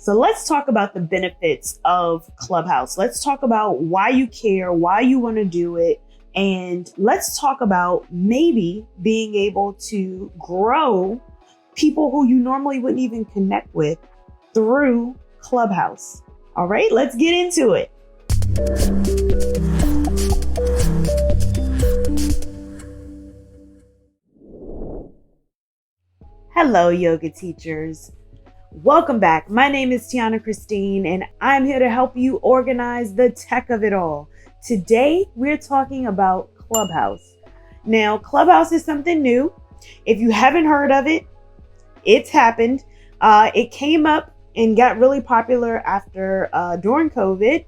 So let's talk about the benefits of Clubhouse. Let's talk about why you care, why you want to do it. And let's talk about maybe being able to grow people who you normally wouldn't even connect with through Clubhouse. All right, let's get into it. Hello, yoga teachers. Welcome back. My name is Tiana Christine, and I'm here to help you organize the tech of it all. Today, we're talking about Clubhouse. Now, Clubhouse is something new. If you haven't heard of it, it's happened. It came up and got really popular after during COVID.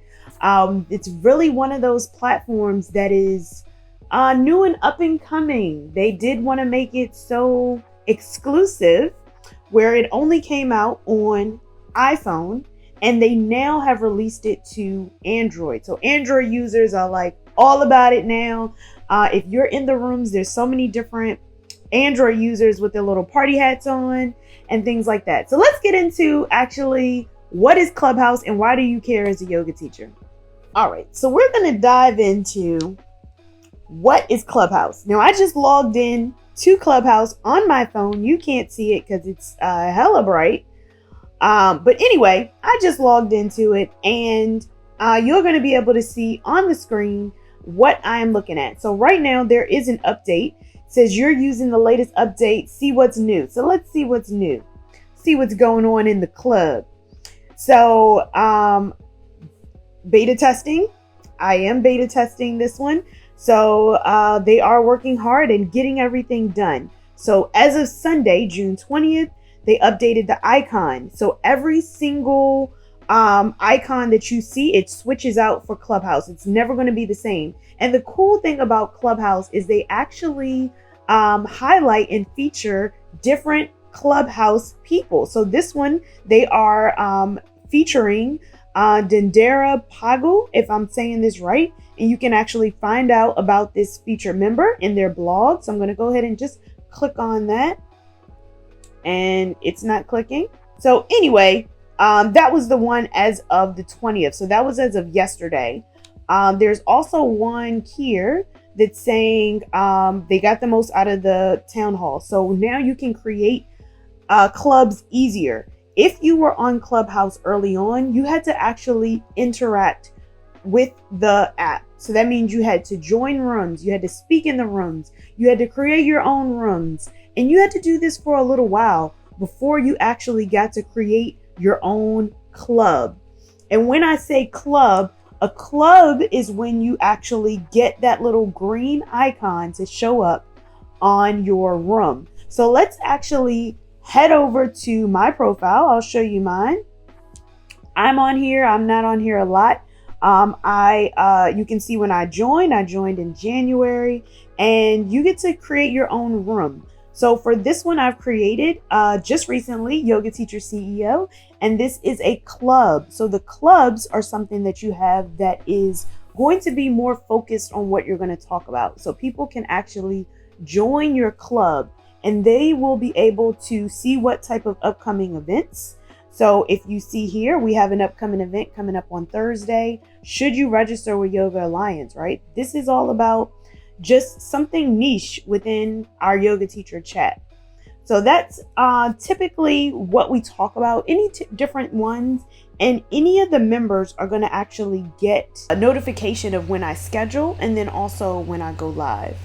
It's really one of those platforms that is new and up and coming. They did want to make it so exclusive where it only came out on iPhone, and they now have released it to Android. So Android users are like all about it now. If you're in the rooms, there's so many different Android users with their little party hats on and things like that. So let's get into actually what is Clubhouse and why do you care as a yoga teacher? All right, so we're going to dive into what is Clubhouse. Now, I just logged in to Clubhouse on my phone. You can't see it because it's hella bright. But anyway, I just logged into it, and you're going to be able to see on the screen what I'm looking at. So right now there is an update. It says you're using the latest update. See what's new. So let's see what's new. See what's going on in the club. So beta testing. I am beta testing this one. So they are working hard and getting everything done. So as of Sunday, June 20th, they updated the icon. So every single icon that you see, it switches out for Clubhouse. It's never going to be the same. And the cool thing about Clubhouse is they actually highlight and feature different Clubhouse people. So this one, they are featuring Dendera Pagu, if I'm saying this right. And you can actually find out about this featured member in their blog. So I'm going to go ahead and just click on that. And it's not clicking. So anyway, that was the one as of the 20th. So that was as of yesterday. There's also one here that's saying they got the most out of the town hall. So now you can create clubs easier. If you were on Clubhouse early on, you had to actually interact with the app. So that means you had to join rooms, you had to speak in the rooms, you had to create your own rooms, and you had to do this for a little while before you actually got to create your own club. And when I say club, a club is when you actually get that little green icon to show up on your room. So let's actually head over to my profile. I'll show you mine. I'm on here. I'm not on here a lot. You can see when I joined in January, and you get to create your own room. So for this one I've created just recently, Yoga Teacher CEO, and this is a club. So the clubs are something that you have that is going to be more focused on what you're going to talk about. So people can actually join your club and they will be able to see what type of upcoming events. So if you see here, we have an upcoming event coming up on Thursday. Should you register with Yoga Alliance, right? This is all about just something niche within our yoga teacher chat. So that's typically what we talk about, any different ones. And any of the members are going to actually get a notification of when I schedule and then also when I go live.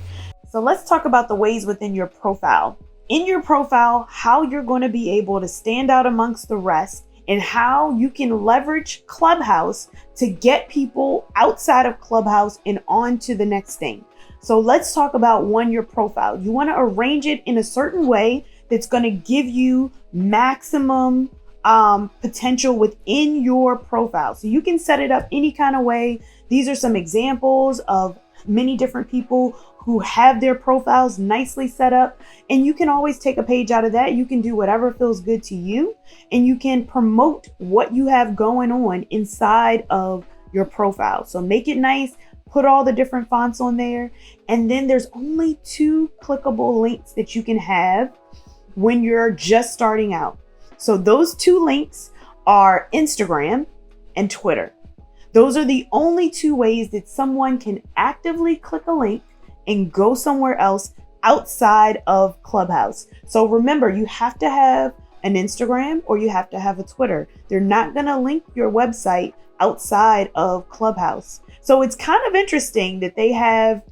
So let's talk about the ways within your profile. In your profile, how you're going to be able to stand out amongst the rest and how you can leverage Clubhouse to get people outside of Clubhouse and on to the next thing. So let's talk about your profile. You want to arrange it in a certain way that's going to give you maximum potential within your profile. So you can set it up any kind of way. These are some examples of many different people who have their profiles nicely set up, and you can always take a page out of that. You can do whatever feels good to you, and you can promote what you have going on inside of your profile. So make it nice, put all the different fonts on there, and then there's only 2 clickable links that you can have when you're just starting out. So those 2 links are Instagram and Twitter. Those are the only two ways that someone can actively click a link and go somewhere else outside of Clubhouse. So remember, you have to have an Instagram or you have to have a Twitter. They're not going to link your website outside of Clubhouse. So it's kind of interesting that they have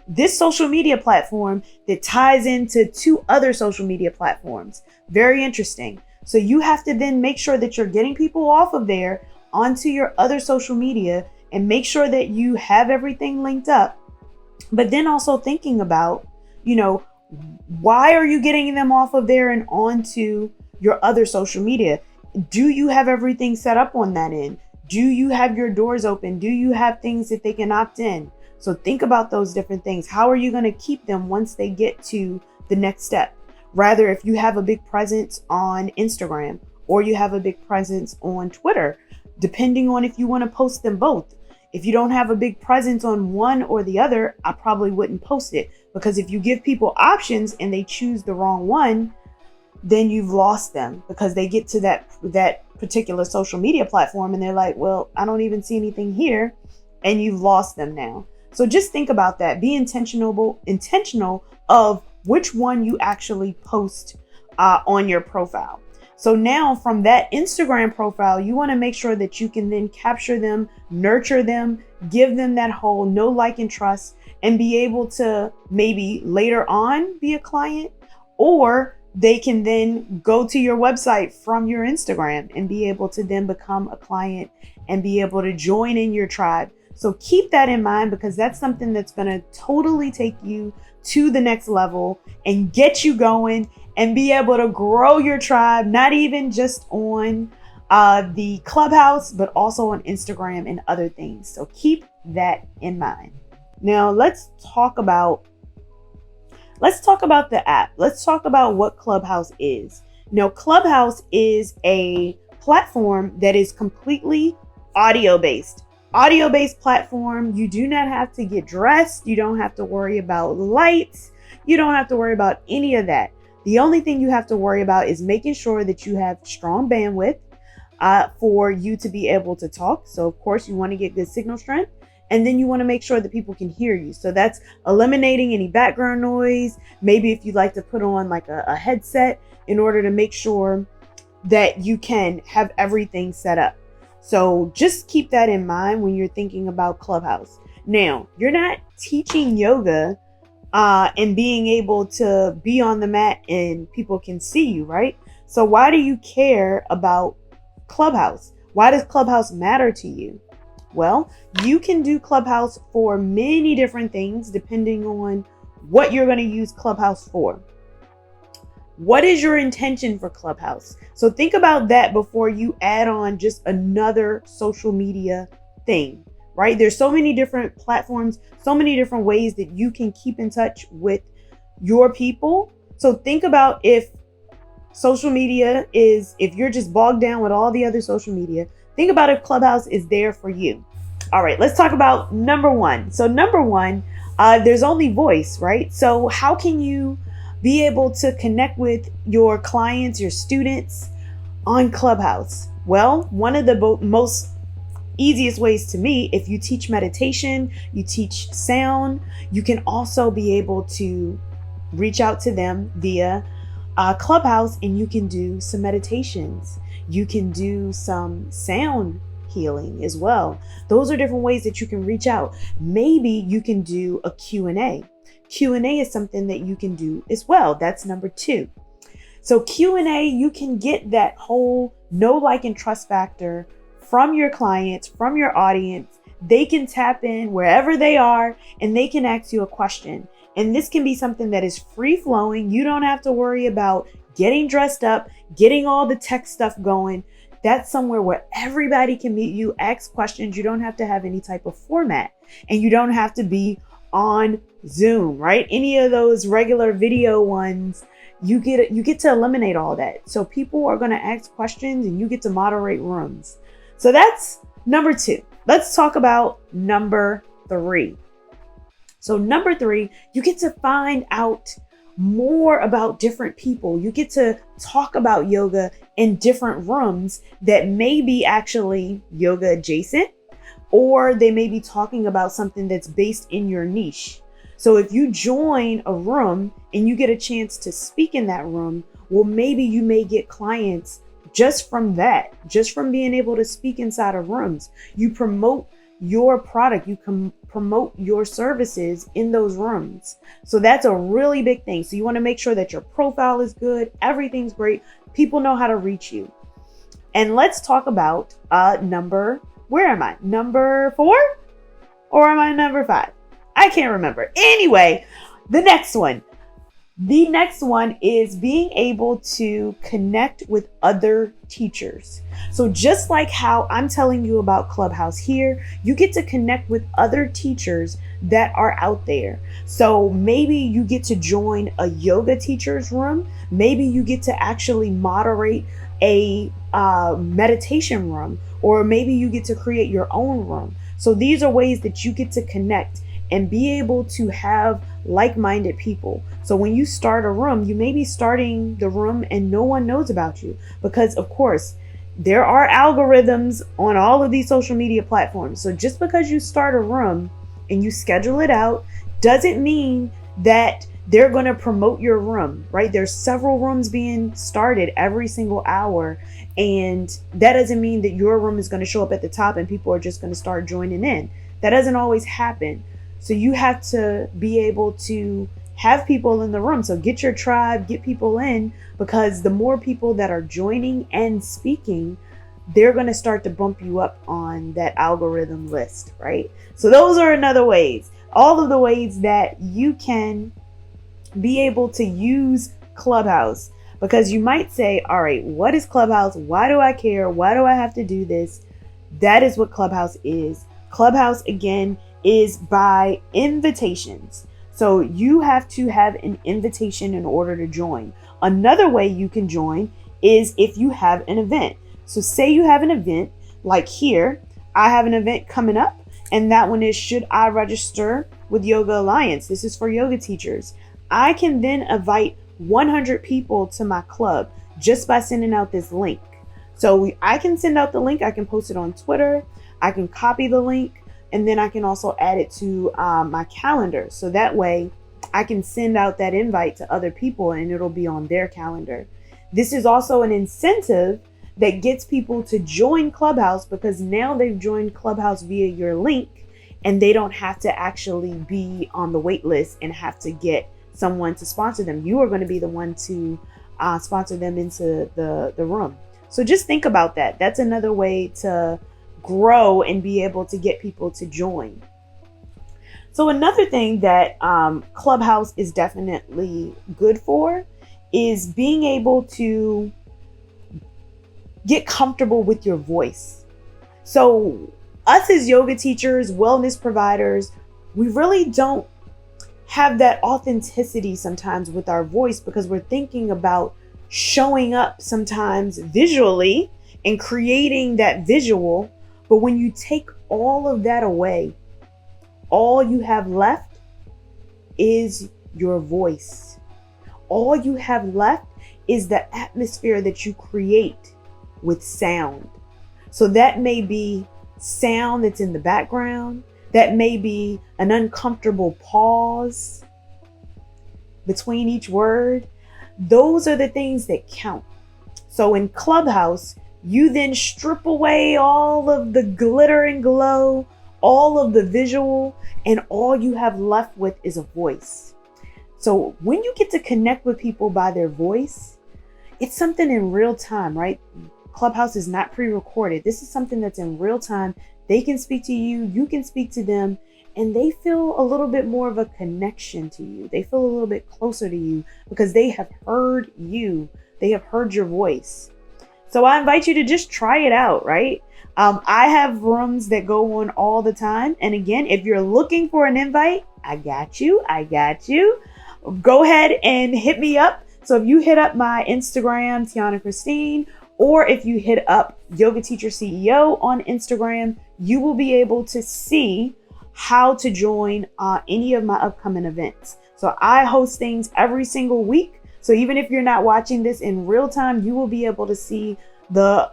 this social media platform that ties into two other social media platforms. Very interesting. So you have to then make sure that you're getting people off of there onto your other social media and make sure that you have everything linked up. But then also thinking about, why are you getting them off of there and onto your other social media? Do you have everything set up on that end? Do you have your doors open? Do you have things that they can opt in? So think about those different things. How are you going to keep them once they get to the next step? Rather, if you have a big presence on Instagram or you have a big presence on Twitter, depending on if you want to post them both. If you don't have a big presence on one or the other, I probably wouldn't post it, because if you give people options and they choose the wrong one, then you've lost them, because they get to that particular social media platform and they're like, well, I don't even see anything here, and you've lost them now. So just think about that. Be intentional of which one you actually post on your profile. So now from that Instagram profile, you want to make sure that you can then capture them, nurture them, give them that whole know, like, and trust, and be able to maybe later on be a client, or they can then go to your website from your Instagram and be able to then become a client and be able to join in your tribe. So keep that in mind, because that's something that's going to totally take you to the next level and get you going and be able to grow your tribe, not even just on the Clubhouse, but also on Instagram and other things. So keep that in mind. Now let's talk about the app. Let's talk about what Clubhouse is. Now, Clubhouse is a platform that is completely audio-based platform. You do not have to get dressed. You don't have to worry about lights. You don't have to worry about any of that. The only thing you have to worry about is making sure that you have strong bandwidth for you to be able to talk. So of course you want to get good signal strength, and then you want to make sure that people can hear you. So that's eliminating any background noise. Maybe if you'd like to put on like a headset in order to make sure that you can have everything set up. So just keep that in mind when you're thinking about Clubhouse. Now, you're not teaching yoga and being able to be on the mat and people can see you, right? So why do you care about Clubhouse? Why does Clubhouse matter to you? Well, you can do Clubhouse for many different things depending on what you're going to use Clubhouse for. What is your intention for Clubhouse? So think about that before you add on just another social media thing, right? There's so many different platforms, so many different ways that you can keep in touch with your people. So think about if social media is, if you're just bogged down with all the other social media, think about if Clubhouse is there for you. All right, let's talk about number one. So number one, there's only voice, right? So how can you be able to connect with your clients, your students on Clubhouse? Well, one of the most easiest ways to me, if you teach meditation, you teach sound, you can also be able to reach out to them via Clubhouse, and you can do some meditations. You can do some sound healing as well. Those are different ways that you can reach out. Maybe you can do a Q&A. Q&A is something that you can do as well. That's number two. So Q&A, you can get that whole know, like, and trust factor from your clients, from your audience. They can tap in wherever they are and they can ask you a question. And this can be something that is free flowing. You don't have to worry about getting dressed up, getting all the tech stuff going. That's somewhere where everybody can meet you, ask questions. You don't have to have any type of format, and you don't have to be on Zoom, right? Any of those regular video ones, you get to eliminate all that. So people are going to ask questions and you get to moderate rooms. So that's number two. Let's talk about number three. So number three, you get to find out more about different people. You get to talk about yoga in different rooms that may be actually yoga adjacent, or they may be talking about something that's based in your niche. So if you join a room and you get a chance to speak in that room, well, maybe you may get clients just from that, just from being able to speak inside of rooms. You promote your product, you can promote your services in those rooms. So that's a really big thing. So you want to make sure that your profile is good, everything's great, people know how to reach you. And let's talk about number 4? Or am I number 5? I can't remember. Anyway, the next one is being able to connect with other teachers. So just like how I'm telling you about Clubhouse here, you get to connect with other teachers that are out there. So maybe you get to join a yoga teacher's room. Maybe you get to actually moderate a meditation room, or maybe you get to create your own room. So these are ways that you get to connect and be able to have like-minded people. So when you start a room, you may be starting the room and no one knows about you, because of course there are algorithms on all of these social media platforms. So just because you start a room and you schedule it out doesn't mean that they're going to promote your room, right? There's several rooms being started every single hour, and that doesn't mean that your room is going to show up at the top and people are just going to start joining in. That doesn't always happen. So you have to be able to have people in the room. So get your tribe, get people in, because the more people that are joining and speaking, they're going to start to bump you up on that algorithm list, right? So those are another ways, all of the ways that you can be able to use Clubhouse. Because you might say, all right, what is Clubhouse? Why do I care? Why do I have to do this? That is what Clubhouse is. Clubhouse, again, is by invitations. So you have to have an invitation in order to join. Another way you can join is if you have an event. So say you have an event, like here, I have an event coming up, and that one is, should I register with Yoga Alliance? This is for yoga teachers. I can then invite 100 people to my club just by sending out this link. So I can send out the link. I can post it on Twitter. I can copy the link, and then I can also add it to my calendar. So that way I can send out that invite to other people and it'll be on their calendar. This is also an incentive that gets people to join Clubhouse, because now they've joined Clubhouse via your link and they don't have to actually be on the wait list and have to get someone to sponsor them. You are going to be the one to sponsor them into the room. So just think about that. That's another way to grow and be able to get people to join. So another thing that Clubhouse is definitely good for is being able to get comfortable with your voice. So us as yoga teachers, wellness providers, we really don't have that authenticity sometimes with our voice, because we're thinking about showing up sometimes visually and creating that visual. But when you take all of that away, all you have left is your voice. All you have left is the atmosphere that you create with sound. So that may be sound that's in the background. That may be an uncomfortable pause between each word. Those are the things that count. So in Clubhouse, you then strip away all of the glitter and glow, all of the visual, and all you have left with is a voice. So when you get to connect with people by their voice, it's something in real time, right? Clubhouse is not pre-recorded. This is something that's in real time. They can speak to you, you can speak to them, and they feel a little bit more of a connection to you. They feel a little bit closer to you because they have heard you. They have heard your voice. So I invite you to just try it out, right? I have rooms that go on all the time. And again, if you're looking for an invite, I got you. Go ahead and hit me up. So if you hit up my Instagram, Tiana Christine, or if you hit up Yoga Teacher CEO on Instagram, you will be able to see how to join any of my upcoming events. So I host things every single week. So even if you're not watching this in real time, you will be able to see the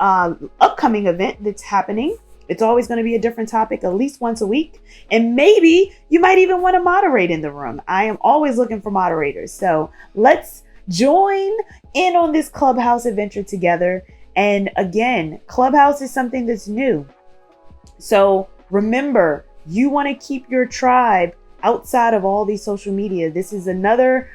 upcoming event that's happening. It's always going to be a different topic at least once a week. And maybe you might even want to moderate in the room. I am always looking for moderators. So let's join in on this Clubhouse adventure together. And again, Clubhouse is something that's new. So remember, you want to keep your tribe outside of all these social media. This is another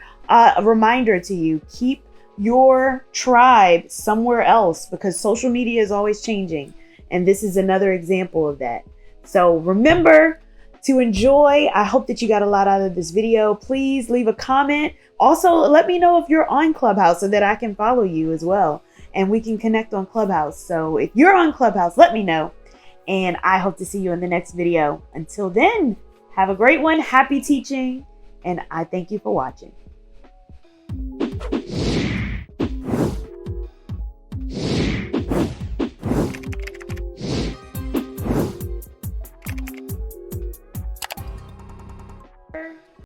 reminder to you. Keep your tribe somewhere else, because social media is always changing. And this is another example of that. So remember to enjoy. I hope that you got a lot out of this video. Please leave a comment. Also, let me know if you're on Clubhouse so that I can follow you as well. And we can connect on Clubhouse. So if you're on Clubhouse, let me know. And I hope to see you in the next video. Until then, have a great one. Happy teaching. And I thank you for watching.